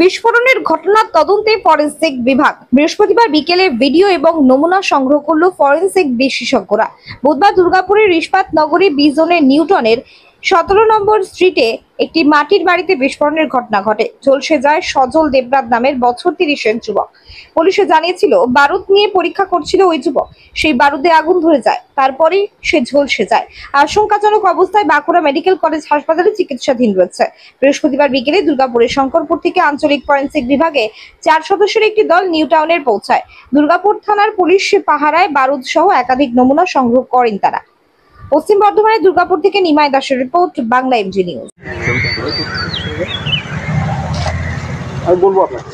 বিস্ফোরণের ঘটনার তদন্তে ফরেনসিক বিভাগ বৃহস্পতিবার বিকেলে ভিডিও এবং নমুনা সংগ্রহ করল ফরেনসিক বিশেষজ্ঞরা। বুধবার দুর্গাপুরের ইস্পাত নগরী বি জোনের নিউটনের 17 নম্বর স্ট্রিটে একটি মাটির বাড়িতে বিস্ফোরণের ঘটনা ঘটে। ঝলসে যায় সজল দেবরাত নামের বছর 30-এর যুবক। পুলিশে জানিয়েছিল বারুদ নিয়ে পরীক্ষা করছিল ওই যুবক। সেই বারুদে আগুন ধরে যায়, তারপরেই সে ঝলসে যায়। আশঙ্কাজনক অবস্থায় বাঁকুড়া মেডিকেল কলেজ হাসপাতালে চিকিৎসাধীন রয়েছে। বৃহস্পতিবার বিকেলে দুর্গাপুরের শঙ্করপুর থেকে আঞ্চলিক ফরেনসিক বিভাগে 4 সদস্যের একটি দল নিউ টাউনের পৌঁছায়। দুর্গাপুর থানার পুলিশ পাহারায় বারুদ সহ একাধিক নমুনা সংগ্রহ করেন তারা। পশ্চিম বর্ধমানের দুর্গাপুর থেকে নিমাই দাসের রিপোর্ট, বাংলা এমজি নিউজ। আমি বলবো আপনাকে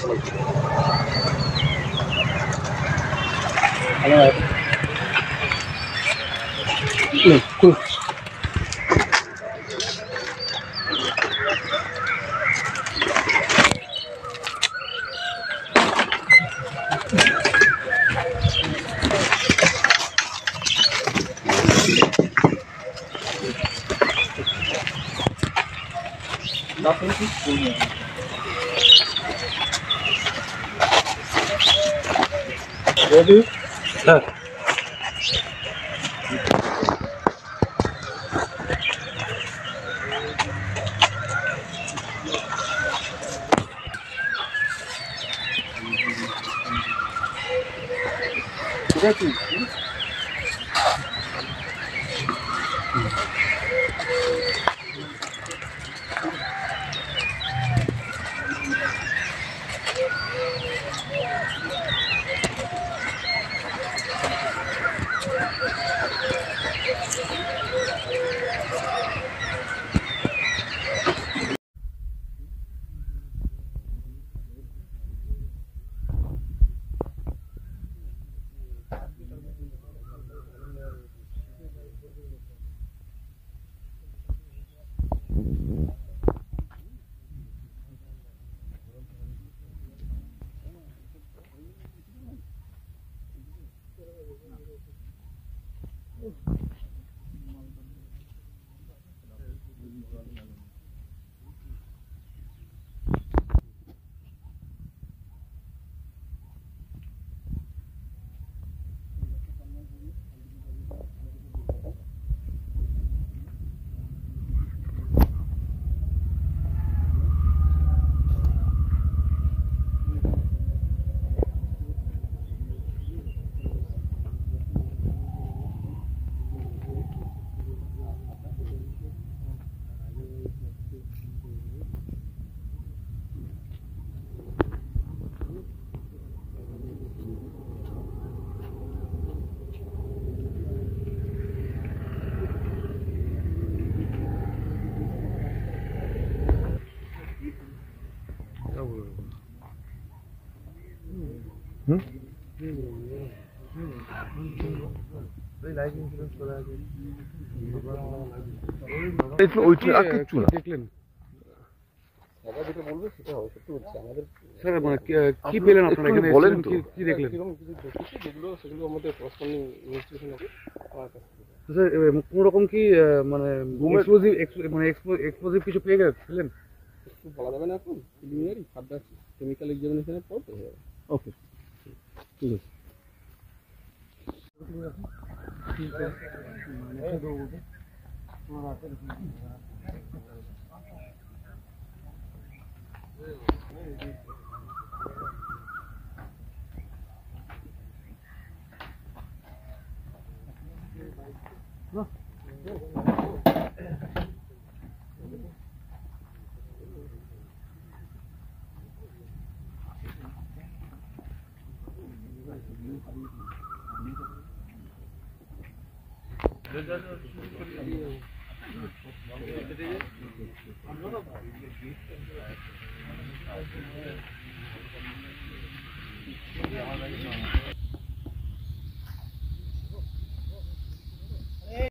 ready? হ্যাঁ ঠিক আছে। দেখলেন কি পেলেন আপনারা এখানে বলেন তো কি দেখলেন? সেগুলো আমাদের কোন রকম কি মানে এক্সপ্লোসিভ কিছু পেয়ে গেলেন? একটু বলা যাবে না এখন, প্রিলিমিনারি ফার্দার কেমিক্যাল এক্সামিনেশনের পর পেয়ে যাবে। ওকে ঠিক আছে।